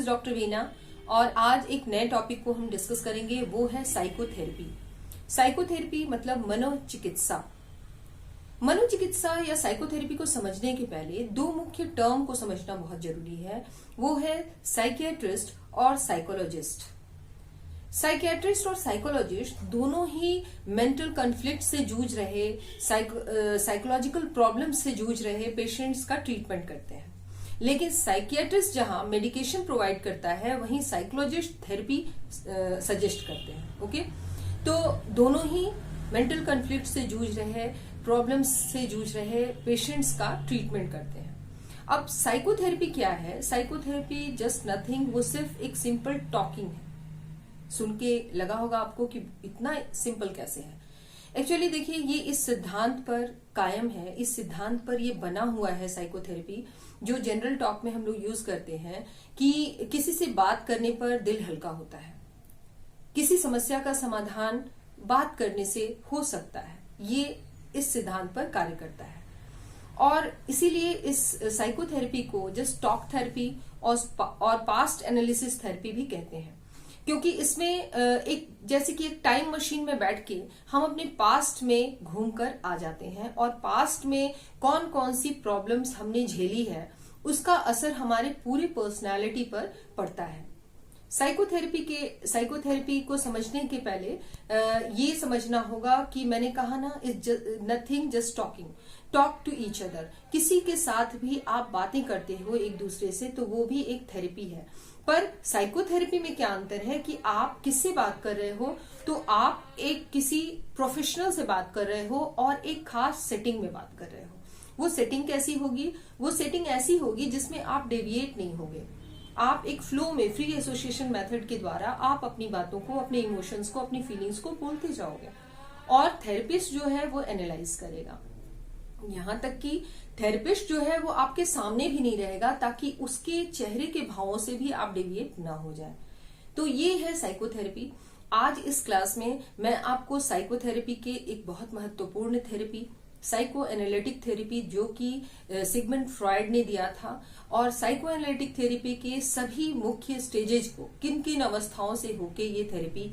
Is doctor Veena और आज एक नए टॉपिक को हम डिस्कस करेंगे, वो है साइकोथेरेपी। साइकोथेरेपी मतलब मनोचिकित्सा। मनोचिकित्सा या साइकोथेरेपी को समझने के पहले दो मुख्य टर्म को समझना बहुत जरूरी है, वो है साइकियाट्रिस्ट और साइकोलॉजिस्ट। साइकियाट्रिस्ट और साइकोलॉजिस्ट दोनों ही मेंटल कॉन्फ्लिक्ट से जूझ रहे, साइकोलॉजिकल प्रॉब्लम से जूझ रहे पेशेंट्स का ट्रीटमेंट करते हैं। लेकिन साइकियाट्रिस्ट जहां मेडिकेशन प्रोवाइड करता है, वहीं साइकोलॉजिस्ट थेरेपी सजेस्ट करते हैं। ओके, तो दोनों ही मेंटल कॉन्फ्लिक्ट से जूझ रहे, प्रॉब्लम्स से जूझ रहे पेशेंट्स का ट्रीटमेंट करते हैं। अब साइकोथेरेपी क्या है? साइकोथेरेपी जस्ट नथिंग, वो सिर्फ एक सिंपल टॉकिंग है। सुन के लगा होगा आपको कि इतना सिंपल कैसे है। एक्चुअली देखिए, ये इस सिद्धांत पर कायम है, इस सिद्धांत पर ये बना हुआ है साइकोथेरेपी, जो जनरल टॉक में हम लोग यूज करते हैं कि किसी से बात करने पर दिल हल्का होता है, किसी समस्या का समाधान बात करने से हो सकता है। ये इस सिद्धांत पर कार्य करता है और इसीलिए इस साइकोथेरेपी को जस्ट टॉक थेरेपी और पास्ट एनालिसिस थेरेपी भी कहते हैं, क्योंकि इसमें एक जैसे कि एक टाइम मशीन में बैठ के हम अपने पास्ट में घूमकर आ जाते हैं और पास्ट में कौन कौन सी प्रॉब्लम्स हमने झेली है, उसका असर हमारे पूरी पर्सनालिटी पर पड़ता है। साइकोथेरेपी को समझने के पहले ये समझना होगा कि मैंने कहा ना, is nothing just talking, talk to each other. किसी के साथ भी आप बातें करते हो एक दूसरे से, तो वो भी एक थेरेपी है। पर साइकोथेरेपी में क्या अंतर है कि आप किससे बात कर रहे हो, तो आप एक किसी प्रोफेशनल से बात कर रहे हो और एक खास सेटिंग में बात कर रहे हो। वो सेटिंग कैसी होगी? वो सेटिंग ऐसी होगी जिसमें आप डेविएट नहीं होगे। आप एक फ्लो में, फ्री एसोसिएशन मेथड के द्वारा आप अपनी बातों को, अपने इमोशंस को, अपनी फीलिंग्स को बोलते जाओगे और थेरेपिस्ट जो है वो एनालाइज करेगा। यहां तक कि थेरेपिस्ट जो है वो आपके सामने भी नहीं रहेगा, ताकि उसके चेहरे के भावों से भी आप डेविएट ना हो जाए। तो ये है साइकोथेरेपी। आज इस क्लास में मैं आपको साइकोथेरेपी के एक बहुत महत्वपूर्ण थेरेपी, साइको एनालिटिक थेरेपी, जो कि सिगमंड फ्रॉयड ने दिया था, और साइको एनालिटिक थेरेपी के सभी मुख्य स्टेजेज को, किन किन अवस्थाओं से होके ये थेरेपी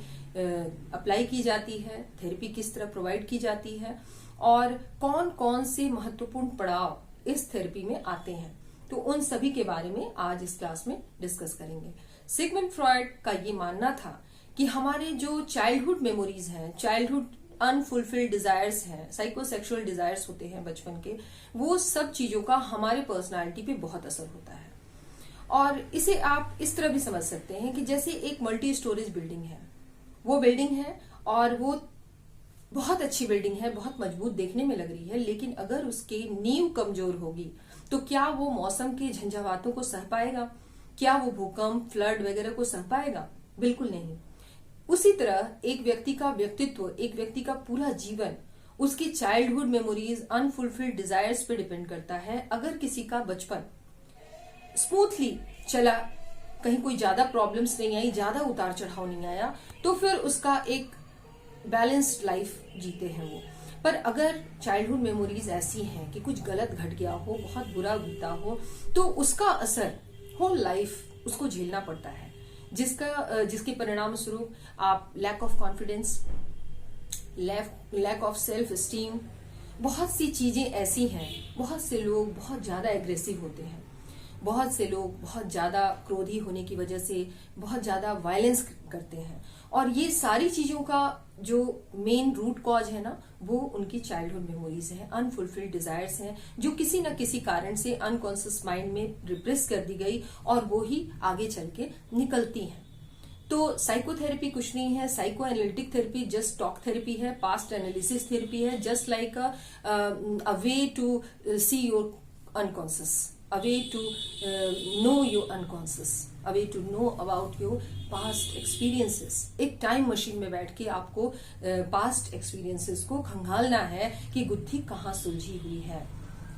अप्लाई की जाती है, थेरेपी किस तरह प्रोवाइड की जाती है और कौन कौन से महत्वपूर्ण पड़ाव इस थेरेपी में आते हैं, तो उन सभी के बारे में आज इस क्लास में डिस्कस करेंगे। सिगमंड फ्रॉयड का ये मानना था कि हमारे जो चाइल्डहुड मेमोरीज हैं, चाइल्डहुड अनफुलफिल्ड डिजायर्स हैं, साइकोसेक्सुअल डिजायर्स होते हैं बचपन के, वो सब चीजों का हमारे पर्सनालिटी पे बहुत असर होता है। और इसे आप इस तरह भी समझ सकते हैं कि जैसे एक मल्टी स्टोरेज बिल्डिंग है, वो बिल्डिंग है और वो बहुत अच्छी बिल्डिंग है, बहुत मजबूत देखने में लग रही है, लेकिन अगर उसकी नींव कमजोर होगी तो क्या वो मौसम के झंझावातों को सह पाएगा? क्या वो भूकंप, फ्लड वगैरह को सह पाएगा? बिल्कुल नहीं। उसी तरह एक व्यक्ति का व्यक्तित्व, एक व्यक्ति का पूरा जीवन उसकी चाइल्डहुड मेमोरीज, अनफुलफिल्ड डिजायर्स पे डिपेंड करता है। अगर किसी का बचपन स्मूथली चला, कहीं कोई ज्यादा प्रॉब्लम्स नहीं आई, ज्यादा उतार चढ़ाव नहीं आया, तो फिर उसका एक बैलेंस्ड लाइफ जीते हैं वो। पर अगर चाइल्डहुड मेमोरीज ऐसी हैं कि कुछ गलत घट गया हो, बहुत बुरा बीता हो, तो उसका असर होल लाइफ उसको झेलना पड़ता है, जिसके परिणाम स्वरूप आप lack of confidence, lack of self esteem, बहुत सी चीजें ऐसी हैं। बहुत से लोग बहुत ज्यादा एग्रेसिव होते हैं, बहुत से लोग बहुत ज्यादा क्रोधी होने की वजह से बहुत ज्यादा वायलेंस करते हैं, और ये सारी चीजों का जो मेन रूट कॉज है ना, वो उनकी चाइल्डहुड मेमोरीज है, अनफुलफिल्ड डिजायर्स हैं, जो किसी न किसी कारण से अनकॉन्शियस माइंड में रिप्रेस कर दी गई और वो ही आगे चल के निकलती हैं। तो साइकोथेरेपी कुछ नहीं है, psycho analytic therapy just talk therapy है, पास्ट एनालिसिस थेरेपी है, just like a way to see your unconscious, a way to know your unconscious, a way to know about your past experiences। एक time machine में बैठ के आपको past experiences को खंगालना है कि गुत्थी कहाँ सुलझी हुई है।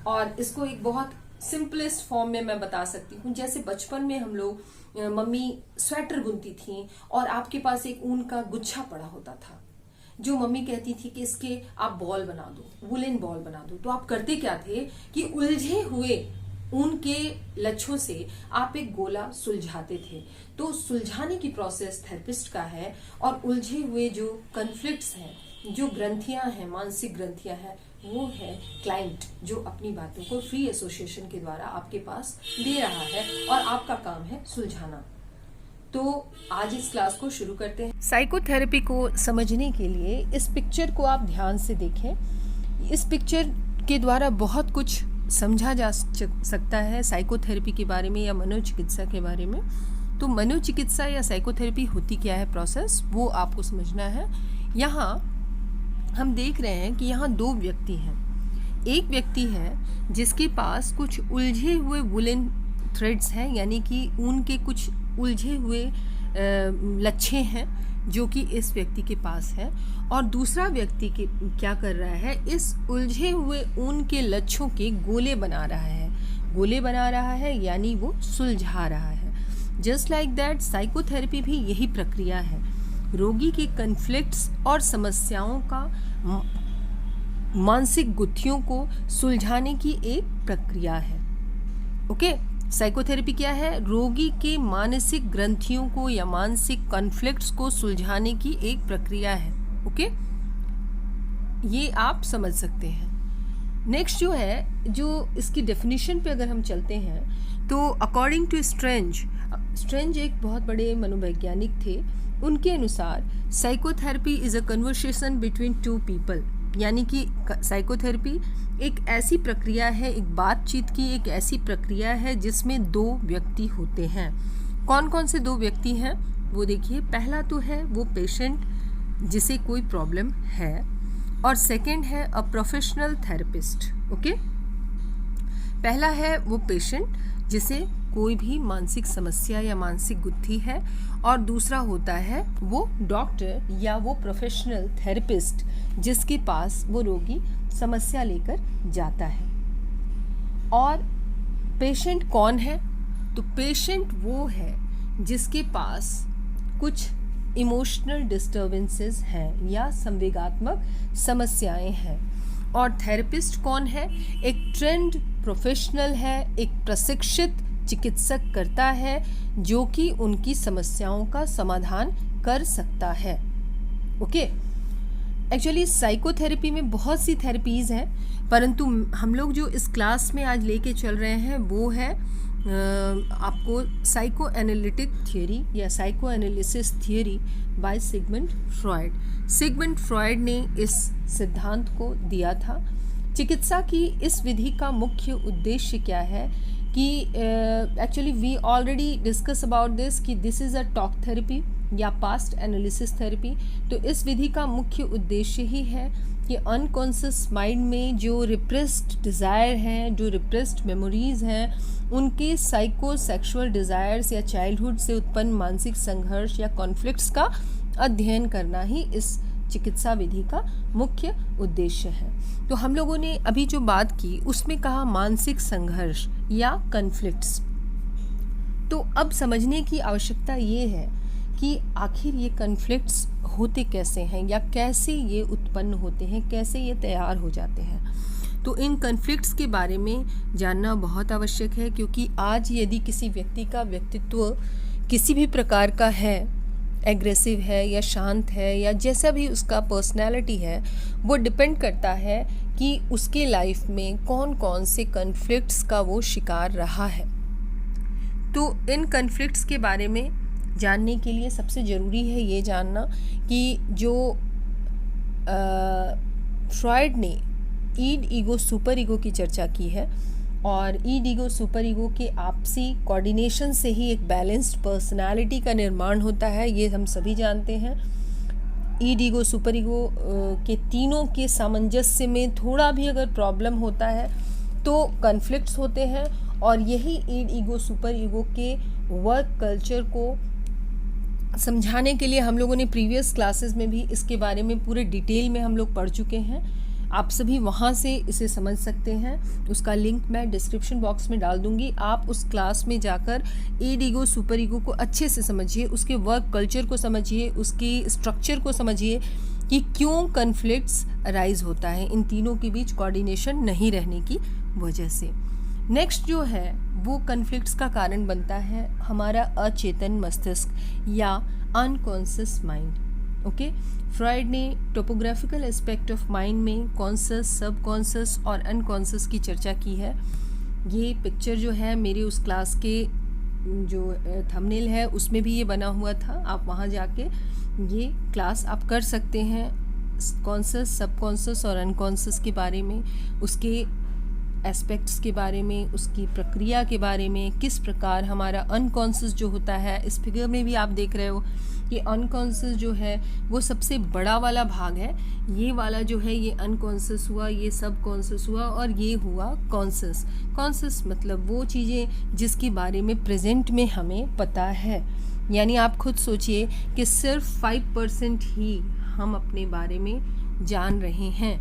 और इसको एक बहुत सिंपलेस्ट फॉर्म में मैं बता सकती हूँ। जैसे बचपन में हम लोग, मम्मी स्वेटर बुनती थी और आपके पास एक ऊन का गुच्छा पड़ा होता था, जो मम्मी कहती थी कि इसके आप बॉल बना दो, वुलन बॉल बना दो। तो आप करते क्या थे कि उलझे हुए उनके लक्ष्यों से आप एक गोला सुलझाते थे। तो सुलझाने की प्रोसेस थेरेपिस्ट का है, और उलझे हुए जो कन्फ्लिक्ट्स हैं, जो ग्रंथियां हैं, मानसिक ग्रंथियां हैं, वो है क्लाइंट, जो अपनी बातों को फ्री एसोसिएशन के द्वारा आपके पास दे रहा है और आपका काम है सुलझाना। तो आज इस क्लास को शुरू करते हैं। साइकोथेरेपी को समझने के लिए इस पिक्चर को आप ध्यान से देखें। इस पिक्चर के द्वारा बहुत कुछ समझा जा सकता है साइकोथेरेपी के बारे में या मनोचिकित्सा के बारे में। तो मनोचिकित्सा या साइकोथेरेपी होती क्या है, प्रोसेस, वो आपको समझना है। यहाँ हम देख रहे हैं कि यहाँ दो व्यक्ति हैं। एक व्यक्ति है जिसके पास कुछ उलझे हुए वुलन थ्रेड्स हैं, यानी कि ऊन के कुछ उलझे हुए लच्छे हैं जो कि इस व्यक्ति के पास है, और दूसरा व्यक्ति के क्या कर रहा है, इस उलझे हुए ऊन के लच्छों के गोले बना रहा है। गोले बना रहा है यानी वो सुलझा रहा है। जस्ट लाइक दैट साइकोथेरेपी भी यही प्रक्रिया है। रोगी के कन्फ्लिक्ट्स और समस्याओं का, मानसिक गुत्थियों को सुलझाने की एक प्रक्रिया है। ओके, साइकोथेरेपी क्या है? रोगी के मानसिक ग्रंथियों को या मानसिक कॉन्फ्लिक्ट्स को सुलझाने की एक प्रक्रिया है। ओके, ये आप समझ सकते हैं। नेक्स्ट जो है, जो इसकी डेफिनेशन पे अगर हम चलते हैं तो अकॉर्डिंग टू स्ट्रेंज एक बहुत बड़े मनोवैज्ञानिक थे। उनके अनुसार psychotherapy is a conversation between two people, यानी कि साइकोथेरेपी एक ऐसी प्रक्रिया है, एक बातचीत की एक ऐसी प्रक्रिया है जिसमें दो व्यक्ति होते हैं। कौन कौन से दो व्यक्ति हैं वो देखिए। पहला तो है वो पेशेंट जिसे कोई प्रॉब्लम है, और सेकंड है अ प्रोफेशनल थेरेपिस्ट। ओके, पहला है वो पेशेंट जिसे कोई भी मानसिक समस्या या मानसिक गुत्थी है, और दूसरा होता है वो डॉक्टर या वो प्रोफेशनल थेरेपिस्ट जिसके पास वो रोगी समस्या लेकर जाता है। और पेशेंट कौन है? तो पेशेंट वो है जिसके पास कुछ इमोशनल डिस्टर्बेंसेस हैं या संवेगात्मक समस्याएं हैं। और थेरेपिस्ट कौन है? एक ट्रेंड प्रोफेशनल है, एक प्रशिक्षित चिकित्सक करता है जो कि उनकी समस्याओं का समाधान कर सकता है। ओके, एक्चुअली साइकोथेरेपी में बहुत सी थेरेपीज़ हैं, परंतु हम लोग जो इस क्लास में आज लेके चल रहे हैं वो है आपको साइको एनालिटिक थियोरी या psycho analysis theory by Sigmund Freud. Sigmund Freud ने इस सिद्धांत को दिया था। चिकित्सा की इस विधि का मुख्य उद्देश्य क्या है कि actually we already discuss about this कि this is a talk therapy या पास्ट एनालिसिस थेरेपी। तो इस विधि का मुख्य उद्देश्य ही है कि अनकॉन्शियस माइंड में जो रिप्रेस्ड डिज़ायर हैं, जो रिप्रेस्ड मेमोरीज हैं, उनके साइको सेक्सुअल डिज़ायर्स या चाइल्डहुड से उत्पन्न मानसिक संघर्ष या कॉन्फ्लिक्ट्स का अध्ययन करना ही इस चिकित्सा विधि का मुख्य उद्देश्य है। तो हम लोगों ने अभी जो बात की उसमें कहा मानसिक संघर्ष या कॉन्फ्लिक्ट्स। तो अब समझने की आवश्यकता ये है कि आखिर ये कॉन्फ्लिक्ट्स होते कैसे हैं या कैसे ये उत्पन्न होते हैं, कैसे ये तैयार हो जाते हैं। तो इन कॉन्फ्लिक्ट्स के बारे में जानना बहुत आवश्यक है, क्योंकि आज यदि किसी व्यक्ति का व्यक्तित्व किसी भी प्रकार का है, एग्रेसिव है या शांत है या जैसा भी उसका पर्सनैलिटी है, वो डिपेंड करता है कि उसके लाइफ में कौन कौन से कॉन्फ्लिक्ट्स का वो शिकार रहा है। तो इन कॉन्फ्लिक्ट्स के बारे में जानने के लिए सबसे ज़रूरी है ये जानना कि जो फ्रॉयड ने ईड, ईगो, सुपर ईगो की चर्चा की है, और ईड, ईगो, सुपर ईगो के आपसी कोऑर्डिनेशन से ही एक बैलेंस्ड पर्सनालिटी का निर्माण होता है, ये हम सभी जानते हैं। ईड, ईगो, सुपर ईगो के तीनों के सामंजस्य में थोड़ा भी अगर प्रॉब्लम होता है तो कॉन्फ्लिक्ट्स होते हैं, और यही ईड, ईगो, सुपर ईगो के वर्क कल्चर को समझाने के लिए हम लोगों ने प्रीवियस क्लासेस में भी इसके बारे में पूरे डिटेल में हम लोग पढ़ चुके हैं। आप सभी वहाँ से इसे समझ सकते हैं, उसका लिंक मैं डिस्क्रिप्शन बॉक्स में डाल दूँगी। आप उस क्लास में जाकर ईड, ईगो, सुपर ईगो को अच्छे से समझिए, उसके वर्क कल्चर को समझिए, उसकी स्ट्रक्चर को समझिए कि क्यों कॉन्फ्लिक्ट्स अराइज होता है इन तीनों के बीच कोऑर्डिनेशन नहीं रहने की वजह से। नेक्स्ट जो है वो कन्फ्लिक्ट्स का कारण बनता है हमारा अचेतन मस्तिष्क या अनकॉन्शियस माइंड। ओके, फ्रॉइड ने टोपोग्राफिकल एस्पेक्ट ऑफ माइंड में कॉन्शियस, सबकॉन्शियस और अनकॉन्शियस की चर्चा की है। ये पिक्चर जो है मेरे उस क्लास के जो थंबनेल है उसमें भी ये बना हुआ था, आप वहाँ जाके ये क्लास आप कर सकते हैं। कॉन्शियस, सबकॉन्शियस और अनकॉन्शियस के बारे में, उसके एस्पेक्ट्स के बारे में, उसकी प्रक्रिया के बारे में, किस प्रकार हमारा अनकॉन्शियस जो होता है, इस फिगर में भी आप देख रहे हो कि अनकॉन्शियस जो है वो सबसे बड़ा वाला भाग है। ये वाला जो है ये अनकॉन्शियस हुआ, ये सबकॉन्शियस हुआ और ये हुआ कॉन्शियस। कॉन्शियस मतलब वो चीज़ें जिसके बारे में प्रेजेंट में हमें पता है। यानी आप खुद सोचिए कि सिर्फ 5% ही हम अपने बारे में जान रहे हैं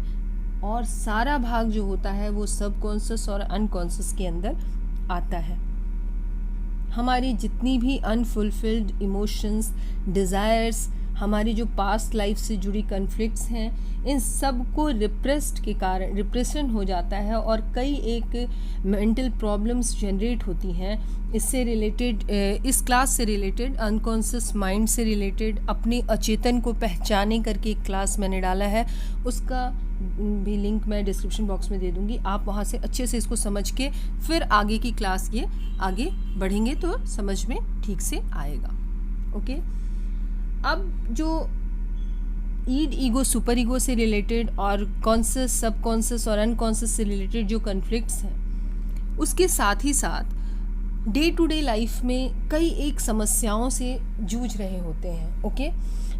और सारा भाग जो होता है वो सबकॉन्शियस और अनकॉन्शियस के अंदर आता है। हमारी जितनी भी अनफुलफिल्ड इमोशंस, डिज़ायर्स, हमारी जो पास्ट लाइफ से जुड़ी कन्फ्लिक्ट्स हैं, इन सब को रिप्रेस्ड के कारण रिप्रेशन हो जाता है और कई एक मेंटल प्रॉब्लम्स जनरेट होती हैं। इससे रिलेटेड, इस क्लास से रिलेटेड, अनकॉन्शियस माइंड से रिलेटेड अपने अचेतन को पहचाने करके एक क्लास मैंने डाला है, उसका भी लिंक मैं डिस्क्रिप्शन बॉक्स में दे दूँगी। आप वहाँ से अच्छे से इसको समझ के फिर आगे की क्लास ये आगे बढ़ेंगे तो समझ में ठीक से आएगा। ओके, अब जो ईड, ईगो, सुपर ईगो से रिलेटेड और कॉन्शियस, सबकॉन्शियस और अनकॉन्शियस से रिलेटेड जो कन्फ्लिक्ट्स हैं, उसके साथ ही साथ डे टू डे लाइफ में कई एक समस्याओं से जूझ रहे होते हैं। ओके,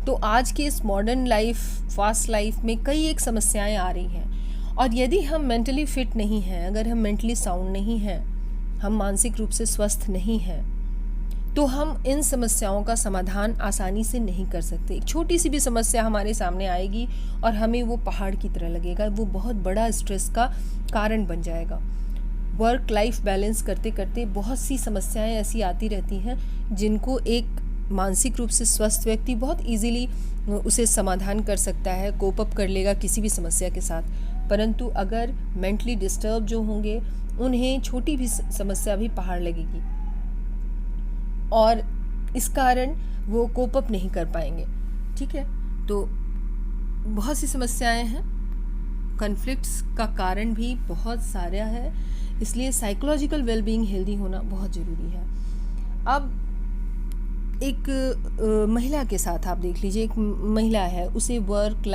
तो आज के इस मॉडर्न लाइफ, फास्ट लाइफ में कई एक समस्याएं आ रही हैं और यदि हम मेंटली फिट नहीं हैं, अगर हम मेंटली साउंड नहीं हैं, हम मानसिक रूप से स्वस्थ नहीं हैं, तो हम इन समस्याओं का समाधान आसानी से नहीं कर सकते। एक छोटी सी भी समस्या हमारे सामने आएगी और हमें वो पहाड़ की तरह लगेगा, वो बहुत बड़ा स्ट्रेस का कारण बन जाएगा। वर्क लाइफ बैलेंस करते करते बहुत सी समस्याएं ऐसी आती रहती हैं जिनको एक मानसिक रूप से स्वस्थ व्यक्ति बहुत इजीली उसे समाधान कर सकता है, कोप अप कर लेगा किसी भी समस्या के साथ। परंतु अगर मेंटली डिस्टर्ब जो होंगे, उन्हें छोटी भी समस्या भी पहाड़ लगेगी और इस कारण वो कोप अप नहीं कर पाएंगे। ठीक है, तो बहुत सी समस्याएं हैं, कन्फ्लिक्ट्स का कारण भी बहुत सारा है, इसलिए साइकोलॉजिकल वेलबीइंग हेल्दी होना बहुत ज़रूरी है। अब एक महिला के साथ आप देख लीजिए, एक महिला है, उसे वर्क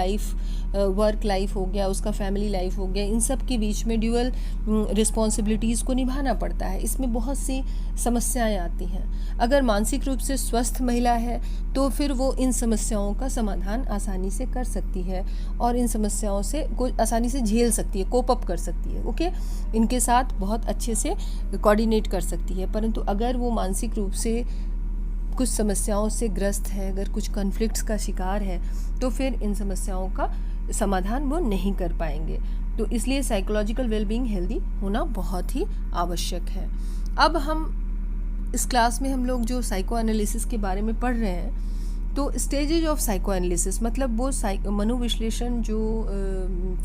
लाइफ हो गया, उसका फैमिली लाइफ हो गया, इन सब के बीच में ड्यूअल रिस्पॉन्सिबिलिटीज़ को निभाना पड़ता है। इसमें बहुत सी समस्याएं आती हैं। अगर मानसिक रूप से स्वस्थ महिला है तो फिर वो इन समस्याओं का समाधान आसानी से कर सकती है और इन समस्याओं से को आसानी से झेल सकती है, कोप अप कर सकती है। ओके, इनके साथ बहुत अच्छे से कोऑर्डिनेट कर सकती है। परंतु अगर वो मानसिक रूप से कुछ समस्याओं से ग्रस्त है, अगर कुछ कॉन्फ्लिक्ट्स का शिकार है, तो फिर इन समस्याओं का समाधान वो नहीं कर पाएंगे। तो इसलिए साइकोलॉजिकल वेलबीइंग हेल्दी होना बहुत ही आवश्यक है। अब हम इस क्लास में हम लोग जो साइको एनालिसिस के बारे में पढ़ रहे हैं, तो स्टेजेज ऑफ साइको एनालिसिस मतलब वो मनोविश्लेषण जो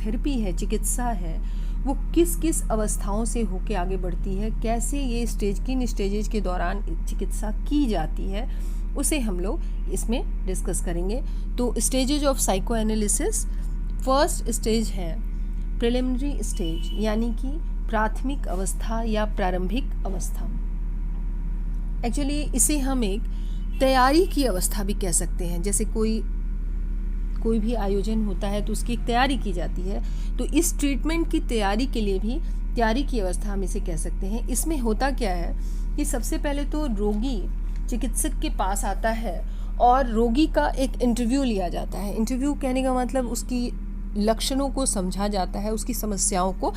थेरेपी है, चिकित्सा है, वो किस किस अवस्थाओं से होके आगे बढ़ती है, कैसे ये किन स्टेजेज के दौरान चिकित्सा की जाती है, उसे हम लोग इसमें डिस्कस करेंगे। तो stages of psycho analysis, first stage है प्रिलिमिनरी स्टेज, यानी कि प्राथमिक अवस्था या प्रारंभिक अवस्था। एक्चुअली इसे हम एक तैयारी की अवस्था भी कह सकते हैं। जैसे कोई भी आयोजन होता है तो उसकी एक तैयारी की जाती है, तो इस ट्रीटमेंट की तैयारी के लिए भी तैयारी की अवस्था हम इसे कह सकते हैं। इसमें होता क्या है कि सबसे पहले तो रोगी चिकित्सक के पास आता है और रोगी का एक इंटरव्यू लिया जाता है। इंटरव्यू कहने का मतलब उसकी लक्षणों को समझा जाता है, उसकी समस्याओं को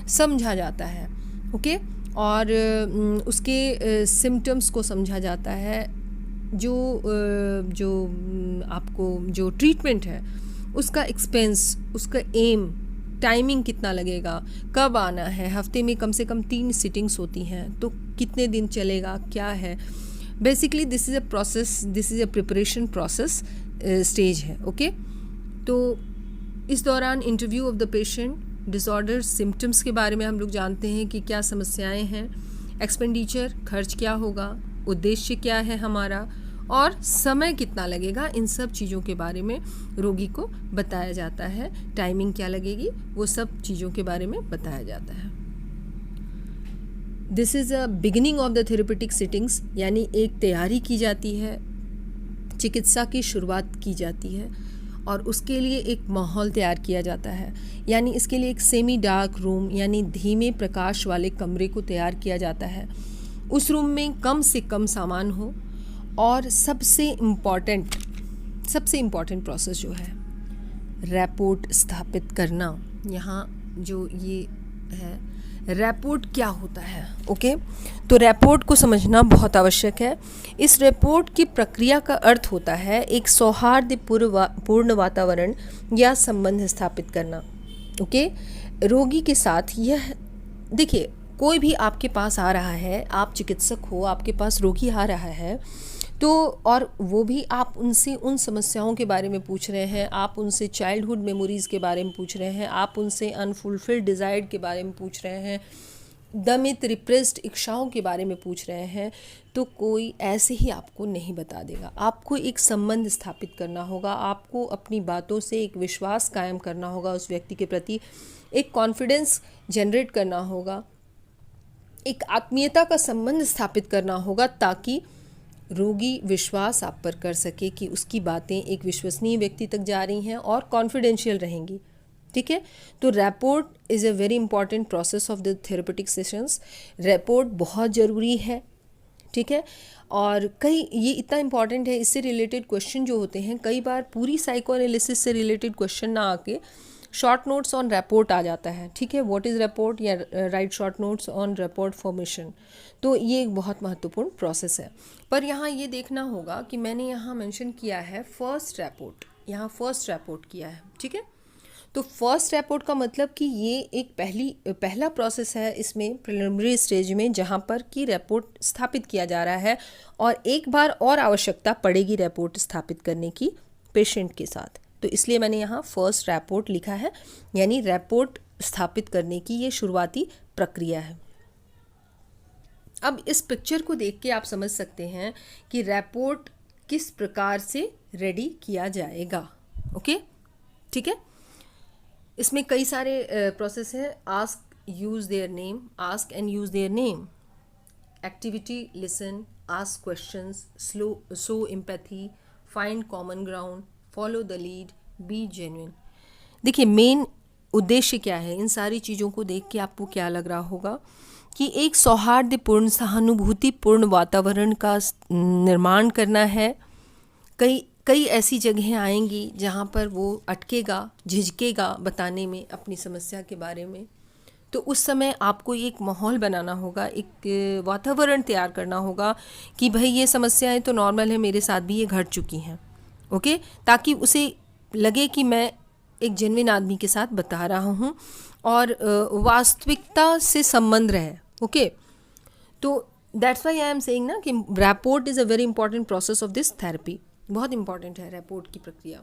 समझा जाता है। ओके, और उसके सिम्टम्स को समझा जाता है, जो आपको जो ट्रीटमेंट है उसका एक्सपेंस, उसका एम, टाइमिंग कितना लगेगा, कब आना है, हफ्ते में कम से कम 3 सिटिंग्स होती हैं, तो कितने दिन चलेगा, क्या है। Basically this is a process, this is a preparation process stage है। ओके, तो इस दौरान interview of the patient, disorder symptoms के बारे में हम लोग जानते हैं कि क्या समस्याएं हैं, एक्सपेंडिचर खर्च क्या होगा, उद्देश्य क्या है हमारा, और समय कितना लगेगा, इन सब चीज़ों के बारे में रोगी को बताया जाता है। टाइमिंग क्या लगेगी, वो सब चीज़ों के बारे में बताया जाता है। This is a beginning of the therapeutic sittings, यानी एक तैयारी की जाती है, चिकित्सा की शुरुआत की जाती है और उसके लिए एक माहौल तैयार किया जाता है। यानी इसके लिए एक सेमी डार्क रूम यानी धीमे प्रकाश वाले कमरे को तैयार किया जाता है। उस रूम में कम से कम सामान हो और सबसे इम्पॉर्टेंट प्रोसेस जो है रैपोर्ट स्थापित करना। यहाँ जो ये है रैपोर्ट क्या होता है, ओके, तो रैपोर्ट को समझना बहुत आवश्यक है। इस रैपोर्ट की प्रक्रिया का अर्थ होता है एक सौहार्दपूर्ण वातावरण या संबंध स्थापित करना, ओके, रोगी के साथ। यह देखिए, कोई भी आपके पास आ रहा है, आप चिकित्सक हो, आपके पास रोगी आ रहा है, तो और वो भी आप उनसे उन समस्याओं के बारे में पूछ रहे हैं, आप उनसे चाइल्डहुड मेमोरीज़ के बारे में पूछ रहे हैं, आप उनसे अनफुलफिल्ड डिज़ायर के बारे में पूछ रहे हैं, दमित रिप्रेस्ड इच्छाओं के बारे में पूछ रहे हैं, तो कोई ऐसे ही आपको नहीं बता देगा। आपको एक संबंध स्थापित करना होगा, आपको अपनी बातों से एक विश्वास कायम करना होगा उस व्यक्ति के प्रति, एक कॉन्फिडेंस जनरेट करना होगा, एक आत्मीयता का संबंध स्थापित करना होगा ताकि रोगी विश्वास आप पर कर सके कि उसकी बातें एक विश्वसनीय व्यक्ति तक जा रही हैं और कॉन्फिडेंशियल रहेंगी, ठीक है। तो rapport is a very important process of the therapeutic sessions. Rapport बहुत ज़रूरी है, ठीक है। और ये इतना इम्पॉर्टेंट है, इससे रिलेटेड क्वेश्चन जो होते हैं कई बार पूरी साइको एनालिसिस से रिलेटेड क्वेश्चन ना आके शॉर्ट नोट्स ऑन रैपोर्ट आ जाता है, ठीक है। व्हाट इज़ रैपोर्ट या right short notes on rapport formation. तो ये एक बहुत महत्वपूर्ण प्रोसेस है। पर यहाँ ये देखना होगा कि मैंने यहाँ मेंशन किया है फर्स्ट रैपोर्ट, यहाँ फर्स्ट रैपोर्ट किया है, ठीक है। तो फर्स्ट रैपोर्ट का मतलब कि ये एक पहला प्रोसेस है इसमें प्रिलिमिनरी स्टेज में, जहाँ पर कि रैपोर्ट स्थापित किया जा रहा है और एक बार और आवश्यकता पड़ेगी रैपोर्ट स्थापित करने की पेशेंट के साथ। तो इसलिए मैंने यहाँ फर्स्ट रैपोर्ट लिखा है, यानी रैपोर्ट स्थापित करने की ये शुरुआती प्रक्रिया है। अब इस पिक्चर को देख के आप समझ सकते हैं कि रैपोर्ट किस प्रकार से रेडी किया जाएगा, ओके, ठीक है। इसमें कई सारे प्रोसेस है। Ask, use their name, ask and use their name, activity, listen, ask questions, show empathy, find common ground, follow the lead, B genuine. देखिए, मेन उद्देश्य क्या है, इन सारी चीज़ों को देख के आपको क्या लग रहा होगा कि एक सौहार्दपूर्ण, सहानुभूतिपूर्ण वातावरण का निर्माण करना है। कई ऐसी जगहें आएंगी जहाँ पर वो अटकेगा, झिझकेगा बताने में अपनी समस्या के बारे में। तो उस समय आपको एक माहौल बनाना होगा, एक वातावरण तैयार करना होगा कि भाई ये समस्याएं तो नॉर्मल है, मेरे साथ भी ये घट चुकी हैं, ओके, ताकि उसे लगे कि मैं एक जेन्युइन आदमी के साथ बता रहा हूँ और वास्तविकता से संबंध रहे, ओके। तो that's why I am saying ना कि rapport is a very important process of this therapy. बहुत इंपॉर्टेंट है रैपोर्ट की प्रक्रिया।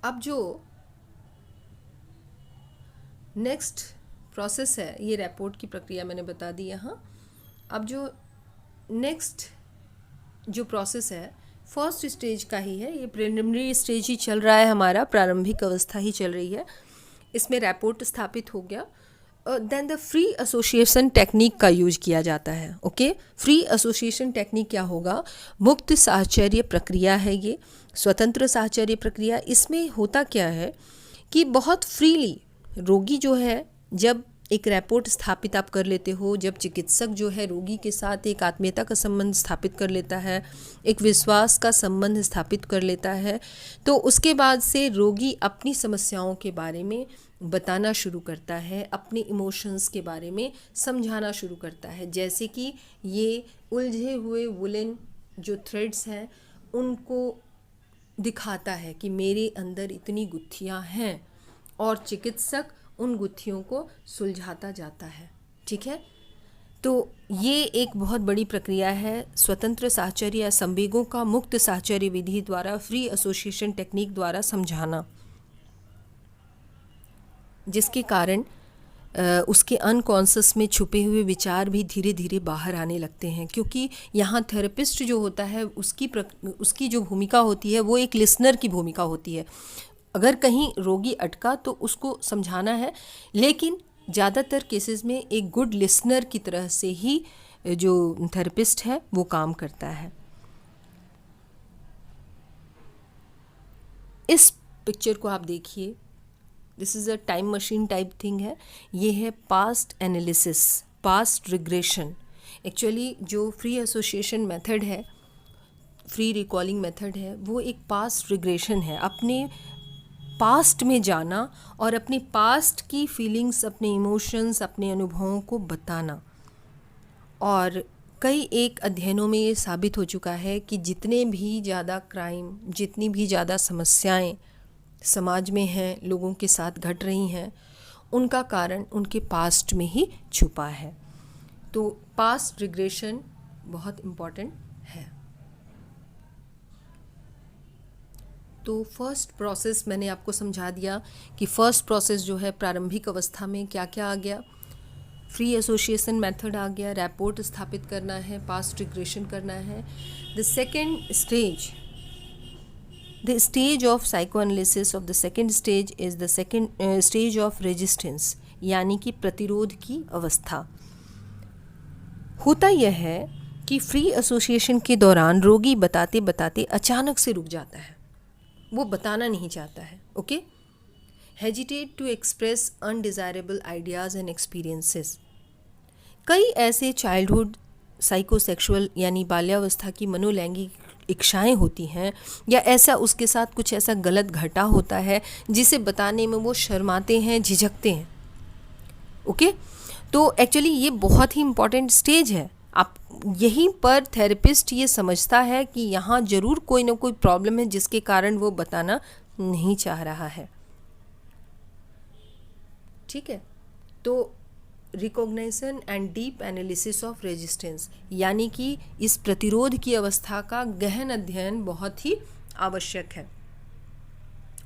अब जो नेक्स्ट प्रोसेस है, ये रैपोर्ट की प्रक्रिया मैंने बता दी यहाँ। अब जो नेक्स्ट जो प्रोसेस है फर्स्ट स्टेज का ही है, ये प्रिलिमिनरी स्टेज ही चल रहा है हमारा, प्रारंभिक अवस्था ही चल रही है। इसमें रैपोर्ट स्थापित हो गया, then the free association technique का यूज किया जाता है, ओके। फ्री एसोसिएशन टेक्निक क्या होगा? मुक्त साहचर्य प्रक्रिया है ये, स्वतंत्र साहचर्य प्रक्रिया। इसमें होता क्या है कि बहुत फ्रीली रोगी जो है, जब एक रैपोर्ट स्थापित आप कर लेते हो, जब चिकित्सक जो है रोगी के साथ एक आत्मीयता का संबंध स्थापित कर लेता है, एक विश्वास का संबंध स्थापित कर लेता है, तो उसके बाद से रोगी अपनी समस्याओं के बारे में बताना शुरू करता है, अपने इमोशंस के बारे में समझाना शुरू करता है। जैसे कि ये उलझे हुए वुलन जो थ्रेड्स हैं उनको दिखाता है कि मेरे अंदर इतनी गुत्थियां हैं, और चिकित्सक उन गुत्थियों को सुलझाता जाता है, ठीक है। तो ये एक बहुत बड़ी प्रक्रिया है स्वतंत्र साहचर्य या संवेगों का मुक्त साहचर्य विधि द्वारा फ्री एसोसिएशन टेक्निक द्वारा समझाना, जिसके कारण उसके अनकॉन्शियस में छुपे हुए विचार भी धीरे धीरे बाहर आने लगते हैं। क्योंकि यहाँ थेरेपिस्ट जो होता है उसकी जो भूमिका होती है वो एक लिसनर की भूमिका होती है। अगर कहीं रोगी अटका तो उसको समझाना है, लेकिन ज़्यादातर केसेस में एक गुड लिसनर की तरह से ही जो थेरेपिस्ट है वो काम करता है। इस पिक्चर को आप देखिए, this is a time machine type thing है। ये है past analysis, past regression. Actually जो फ्री एसोसिएशन मेथड है, फ्री रिकॉलिंग मेथड है, वो एक पास्ट रिग्रेशन है। अपने पास्ट में जाना और अपने पास्ट की फीलिंग्स, अपने इमोशंस, अपने अनुभवों को बताना। और कई एक अध्ययनों में ये साबित हो चुका है कि जितने भी ज़्यादा क्राइम, जितनी भी ज़्यादा समस्याएं समाज में हैं, लोगों के साथ घट रही हैं, उनका कारण उनके पास्ट में ही छुपा है। तो पास्ट रिग्रेशन बहुत इम्पॉर्टेंट है। तो फर्स्ट प्रोसेस मैंने आपको समझा दिया कि फर्स्ट प्रोसेस जो है प्रारंभिक अवस्था में क्या क्या आ गया। फ्री एसोसिएशन मेथड आ गया, रैपोर्ट स्थापित करना है, पास्ट रिग्रेशन करना है। The second stage, the stage of psychoanalysis of the second stage is the second stage of resistance, यानी कि प्रतिरोध की अवस्था। होता यह है कि फ्री एसोसिएशन के दौरान रोगी बताते बताते अचानक से रुक जाता है, वो बताना नहीं चाहता है। Okay, hesitate to express undesirable ideas and experiences. कई ऐसे चाइल्डहुड साइकोसेक्सुअल यानी बाल्यावस्था की मनोलैंगिक इच्छाएं होती हैं, या ऐसा उसके साथ कुछ ऐसा गलत घटा होता है जिसे बताने में वो शर्माते हैं, झिझकते हैं। ओके, तो एक्चुअली ये बहुत ही इम्पॉर्टेंट स्टेज है। आप यहीं पर थेरेपिस्ट ये समझता है कि यहाँ ज़रूर कोई ना कोई प्रॉब्लम है जिसके कारण वो बताना नहीं चाह रहा है। ठीक है, तो recognition and deep analysis of resistance, यानी कि इस प्रतिरोध की अवस्था का गहन अध्ययन बहुत ही आवश्यक है।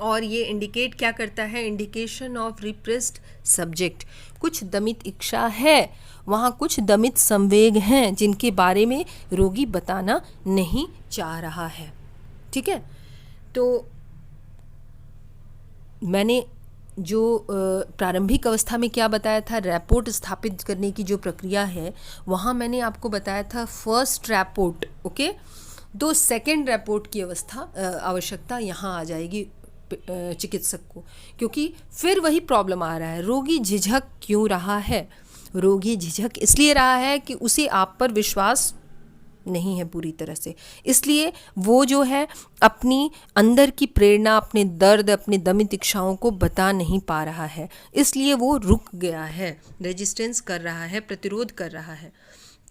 और ये इंडिकेट क्या करता है? Indication of repressed subject. कुछ दमित इच्छा है, वहाँ कुछ दमित संवेग हैं जिनके बारे में रोगी बताना नहीं चाह रहा है। ठीक है, तो मैंने जो प्रारंभिक अवस्था में क्या बताया था, रैपोर्ट स्थापित करने की जो प्रक्रिया है, वहाँ मैंने आपको बताया था फर्स्ट रैपोर्ट। ओके, तो सेकंड रैपोर्ट की आवश्यकता यहाँ आ जाएगी चिकित्सक को, क्योंकि फिर वही प्रॉब्लम आ रहा है। रोगी झिझक क्यों रहा है? रोगी झिझक इसलिए रहा है कि उसे आप पर विश्वास नहीं है पूरी तरह से, इसलिए वो जो है अपनी अंदर की प्रेरणा, अपने दर्द, अपने दमित इच्छाओं को बता नहीं पा रहा है, इसलिए वो रुक गया है, रेजिस्टेंस कर रहा है, प्रतिरोध कर रहा है।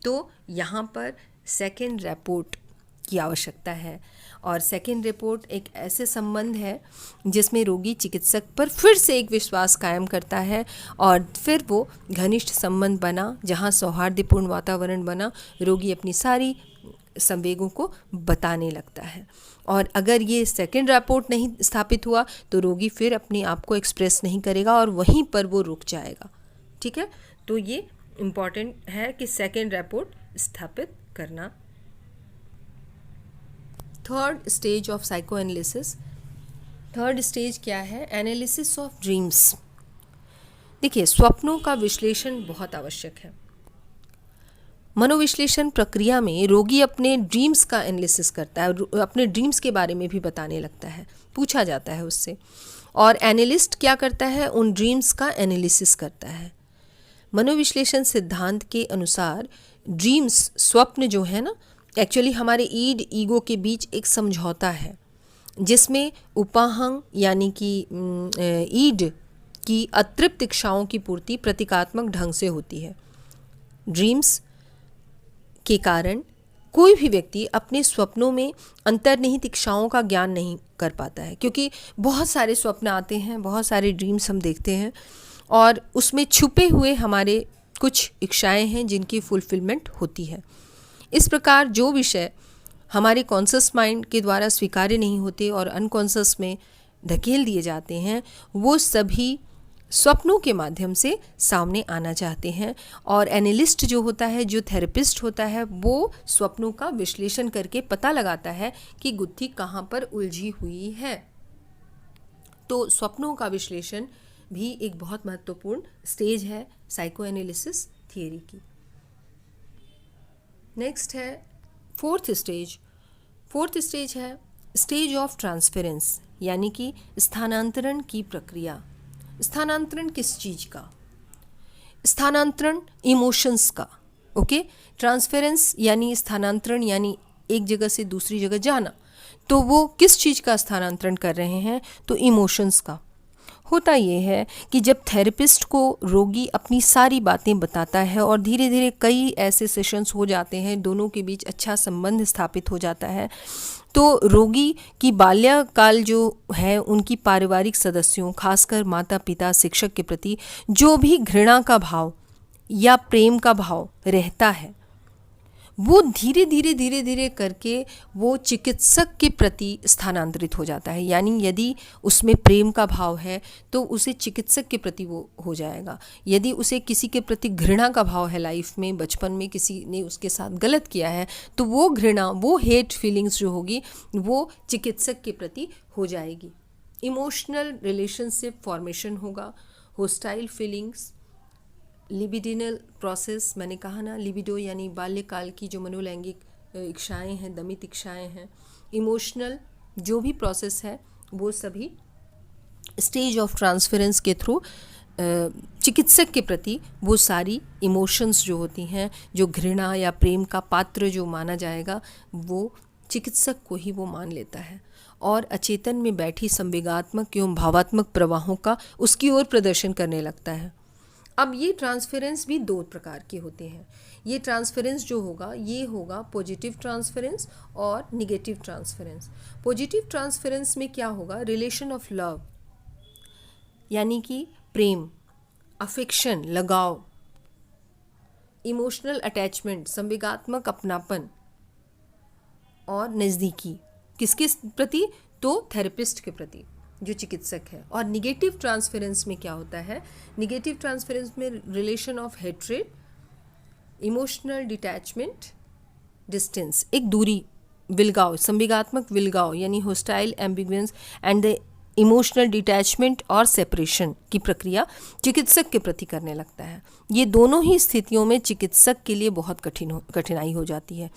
तो यहाँ पर सेकेंड रिपोर्ट की आवश्यकता है। और सेकेंड रिपोर्ट एक ऐसे संबंध है जिसमें रोगी चिकित्सक पर फिर से एक विश्वास कायम करता है और फिर वो घनिष्ठ संबंध बना, जहाँ सौहार्दपूर्ण वातावरण बना, रोगी अपनी सारी संवेगों को बताने लगता है। और अगर ये सेकेंड रिपोर्ट नहीं स्थापित हुआ तो रोगी फिर अपने आप को एक्सप्रेस नहीं करेगा और वहीं पर वो रुक जाएगा। ठीक है, तो ये इम्पॉर्टेंट है कि सेकेंड रिपोर्ट स्थापित करना। Third stage of psycho analysis. Third stage क्या है? Analysis of dreams. देखिए, स्वप्नों का विश्लेषण बहुत आवश्यक है। मनोविश्लेषण प्रक्रिया में रोगी अपने ड्रीम्स का एनालिसिस करता है, अपने ड्रीम्स के बारे में भी बताने लगता है, पूछा जाता है उससे, और एनालिस्ट क्या करता है? उन ड्रीम्स का एनालिसिस करता है। मनोविश्लेषण सिद्धांत के अनुसार ड्रीम्स, स्वप्न जो है ना, एक्चुअली हमारे ईगो के बीच एक समझौता है जिसमें उपाहंग यानी कि ईड की अतृप्त इच्छाओं की पूर्ति प्रतीकात्मक ढंग से होती है। ड्रीम्स के कारण कोई भी व्यक्ति अपने स्वप्नों में अंतर्निहित इच्छाओं का ज्ञान नहीं कर पाता है, क्योंकि बहुत सारे स्वप्न आते हैं, बहुत सारे ड्रीम्स हम देखते हैं और उसमें छुपे हुए हमारे कुछ इच्छाएं हैं जिनकी फुलफिलमेंट होती है। इस प्रकार जो विषय हमारे कॉन्शियस माइंड के द्वारा स्वीकार्य नहीं होते और अनकॉन्शियस में धकेल दिए जाते हैं, वो सभी स्वप्नों के माध्यम से सामने आना चाहते हैं। और एनालिस्ट जो होता है, जो थेरेपिस्ट होता है, वो स्वप्नों का विश्लेषण करके पता लगाता है कि गुत्थी कहाँ पर उलझी हुई है। तो स्वप्नों का विश्लेषण भी एक बहुत महत्वपूर्ण स्टेज है साइको एनालिसिस थियरी की। नेक्स्ट है फोर्थ स्टेज है स्टेज ऑफ ट्रांसफरेंस, यानी कि स्थानांतरण की प्रक्रिया। स्थानांतरण किस चीज़ का? स्थानांतरण इमोशंस का। ओके, ट्रांसफरेंस यानी स्थानांतरण, यानी एक जगह से दूसरी जगह जाना। तो वो किस चीज़ का स्थानांतरण कर रहे हैं? तो इमोशंस का। होता ये है कि जब थेरेपिस्ट को रोगी अपनी सारी बातें बताता है और धीरे धीरे कई ऐसे सेशंस हो जाते हैं, दोनों के बीच अच्छा संबंध स्थापित हो जाता है, तो रोगी की बाल्यकाल जो है उनकी पारिवारिक सदस्यों, खासकर माता पिता शिक्षक के प्रति जो भी घृणा का भाव या प्रेम का भाव रहता है, वो धीरे धीरे करके वो चिकित्सक के प्रति स्थानांतरित हो जाता है। यानी यदि उसमें प्रेम का भाव है तो उसे चिकित्सक के प्रति वो हो जाएगा। यदि उसे किसी के प्रति घृणा का भाव है, लाइफ में बचपन में किसी ने उसके साथ गलत किया है, तो वो घृणा, वो हेट फीलिंग्स जो होगी वो चिकित्सक के प्रति हो जाएगी। इमोशनल रिलेशनशिप फॉर्मेशन होगा, होस्टाइल फीलिंग्स, लिबिडिनल प्रोसेस, मैंने कहा ना, लिबिडो यानी बाल्यकाल की जो मनोलैंगिक इच्छाएं हैं, दमित इच्छाएं हैं, इमोशनल जो भी प्रोसेस है, वो सभी स्टेज ऑफ ट्रांसफरेंस के थ्रू चिकित्सक के प्रति वो सारी इमोशंस जो होती हैं, जो घृणा या प्रेम का पात्र जो माना जाएगा, वो चिकित्सक को ही वो मान लेता है और अचेतन में बैठी संवेगात्मक एवं भावात्मक प्रवाहों का उसकी ओर प्रदर्शन करने लगता है। अब ये ट्रांसफरेंस भी दो प्रकार के होते हैं। ये ट्रांसफरेंस जो होगा, ये होगा पॉजिटिव ट्रांसफरेंस और निगेटिव ट्रांसफरेंस। पॉजिटिव ट्रांसफरेंस में क्या होगा? रिलेशन ऑफ लव, यानी कि प्रेम, अफेक्शन, लगाव, इमोशनल अटैचमेंट, संवेगात्मक अपनापन और नज़दीकी। किसके प्रति? तो थेरेपिस्ट के प्रति, जो चिकित्सक है। और निगेटिव ट्रांसफरेंस में क्या होता है? निगेटिव ट्रांसफरेंस में relation of hatred, emotional detachment, distance, एक दूरी, विलगाव, संवेगात्मक विलगाव यानी hostile ambivalence and the emotional detachment और सेपरेशन की प्रक्रिया चिकित्सक के प्रति करने लगता है। ये दोनों ही स्थितियों में चिकित्सक के लिए बहुत कठिनाई हो जाती है।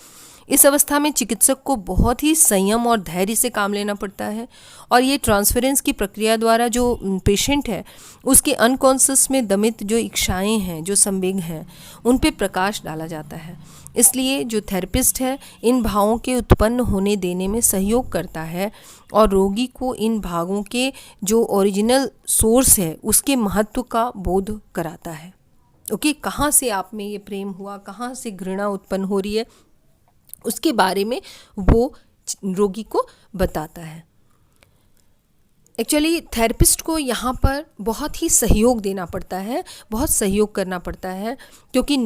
इस अवस्था में चिकित्सक को बहुत ही संयम और धैर्य से काम लेना पड़ता है और ये ट्रांसफरेंस की प्रक्रिया द्वारा जो पेशेंट है उसके अनकॉन्शियस में दमित जो इच्छाएं हैं, जो संवेग हैं, उन पे प्रकाश डाला जाता है। इसलिए जो थेरेपिस्ट है इन भावों के उत्पन्न होने देने में सहयोग करता है और रोगी को इन भावों के जो ओरिजिनल सोर्स है उसके महत्व का बोध कराता है। ओके, कहाँ से आप में ये प्रेम हुआ, कहाँ से घृणा उत्पन्न हो रही है, उसके बारे में वो रोगी को बताता है। एक्चुअली थेरेपिस्ट को यहाँ पर बहुत ही सहयोग देना पड़ता है, बहुत सहयोग करना पड़ता है, क्योंकि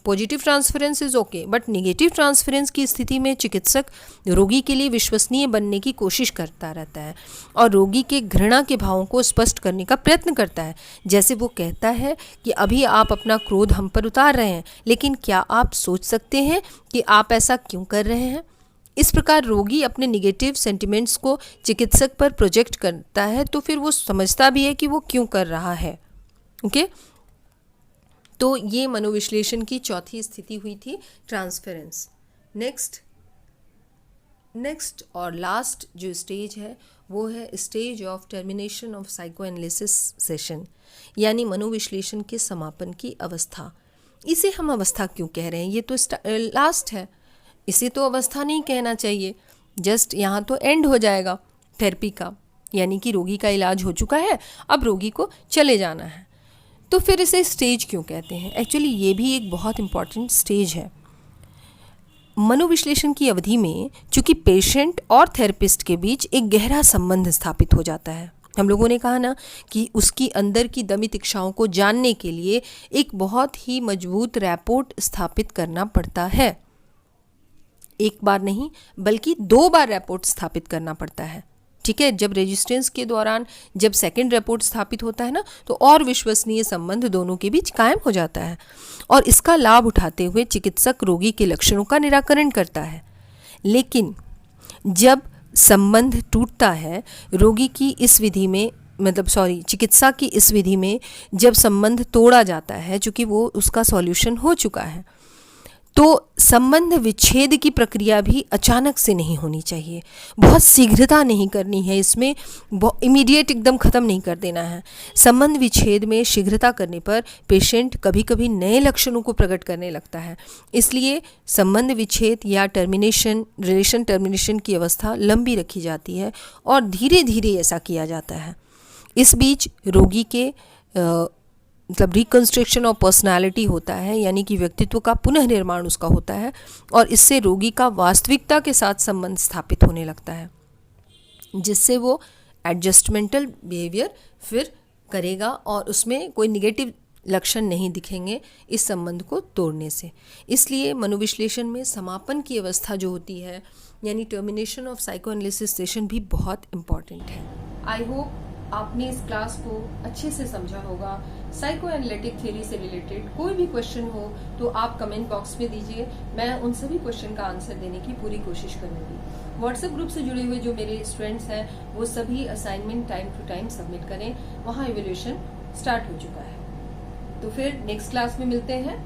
positive transference is okay, but negative transference की स्थिति में चिकित्सक रोगी के लिए विश्वसनीय बनने की कोशिश करता रहता है और रोगी के घृणा के भावों को स्पष्ट करने का प्रयत्न करता है। जैसे वो कहता है कि अभी आप अपना क्रोध हम पर उतार रहे हैं, लेकिन क्या आप सोच सकते हैं कि आप ऐसा क्यों कर रहे हैं? इस प्रकार रोगी अपने निगेटिव सेंटिमेंट्स को चिकित्सक पर प्रोजेक्ट करता है, तो फिर वो समझता भी है कि वो क्यों कर रहा है। ओके, तो ये मनोविश्लेषण की चौथी स्थिति हुई थी, ट्रांसफरेंस। नेक्स्ट और लास्ट जो स्टेज है वो है stage of termination of psycho analysis session, यानी मनोविश्लेषण के समापन की अवस्था। इसे हम अवस्था क्यों कह रहे हैं? ये तो लास्ट है, इसे तो अवस्था नहीं कहना चाहिए। जस्ट यहाँ तो एंड हो जाएगा थेरेपी का, यानी कि रोगी का इलाज हो चुका है, अब रोगी को चले जाना है। तो फिर इसे स्टेज क्यों कहते हैं? एक्चुअली ये भी एक बहुत इम्पॉर्टेंट स्टेज है। मनोविश्लेषण की अवधि में चूंकि पेशेंट और थेरेपिस्ट के बीच एक गहरा संबंध स्थापित हो जाता है, हम लोगों ने कहा ना कि उसकी अंदर की दमित इच्छाओं को जानने के लिए एक बहुत ही मजबूत रैपोर्ट स्थापित करना पड़ता है। एक बार नहीं बल्कि 2 बार रैपोर्ट स्थापित करना पड़ता है। ठीक है, जब रेजिस्टेंस के दौरान जब सेकंड रैपोर्ट स्थापित होता है ना, तो और विश्वसनीय संबंध दोनों के बीच कायम हो जाता है और इसका लाभ उठाते हुए चिकित्सक रोगी के लक्षणों का निराकरण करता है। लेकिन जब संबंध टूटता है, रोगी की इस विधि में चिकित्सा की इस विधि में जब संबंध तोड़ा जाता है, चूंकि वो उसका सॉल्यूशन हो चुका है, तो संबंध विच्छेद की प्रक्रिया भी अचानक से नहीं होनी चाहिए। बहुत शीघ्रता नहीं करनी है, इसमें इमीडिएट एकदम ख़त्म नहीं कर देना है। संबंध विच्छेद में शीघ्रता करने पर पेशेंट कभी कभी नए लक्षणों को प्रकट करने लगता है। इसलिए संबंध विच्छेद या रिलेशन टर्मिनेशन की अवस्था लंबी रखी जाती है और धीरे धीरे ऐसा किया जाता है। इस बीच रोगी के रिकंस्ट्रक्शन ऑफ पर्सनालिटी होता है, यानी कि व्यक्तित्व का पुनः निर्माण उसका होता है और इससे रोगी का वास्तविकता के साथ संबंध स्थापित होने लगता है, जिससे वो एडजस्टमेंटल बिहेवियर फिर करेगा और उसमें कोई निगेटिव लक्षण नहीं दिखेंगे इस संबंध को तोड़ने से। इसलिए मनोविश्लेषण में समापन की अवस्था जो होती है, यानी टर्मिनेशन ऑफ साइकोएनालिसिस सेशन भी बहुत इम्पॉर्टेंट है। आई होप आपने इस क्लास को अच्छे से समझा होगा। साइको एनालिटिक थ्योरी से रिलेटेड कोई भी क्वेश्चन हो तो आप कमेंट बॉक्स में दीजिए, मैं उन सभी क्वेश्चन का आंसर देने की पूरी कोशिश करूंगी। व्हाट्सएप ग्रुप से जुड़े हुए जो मेरे स्टूडेंट्स हैं वो सभी assignment time to time submit करें, वहां इवैल्यूएशन स्टार्ट हो चुका है। तो फिर नेक्स्ट क्लास में मिलते हैं।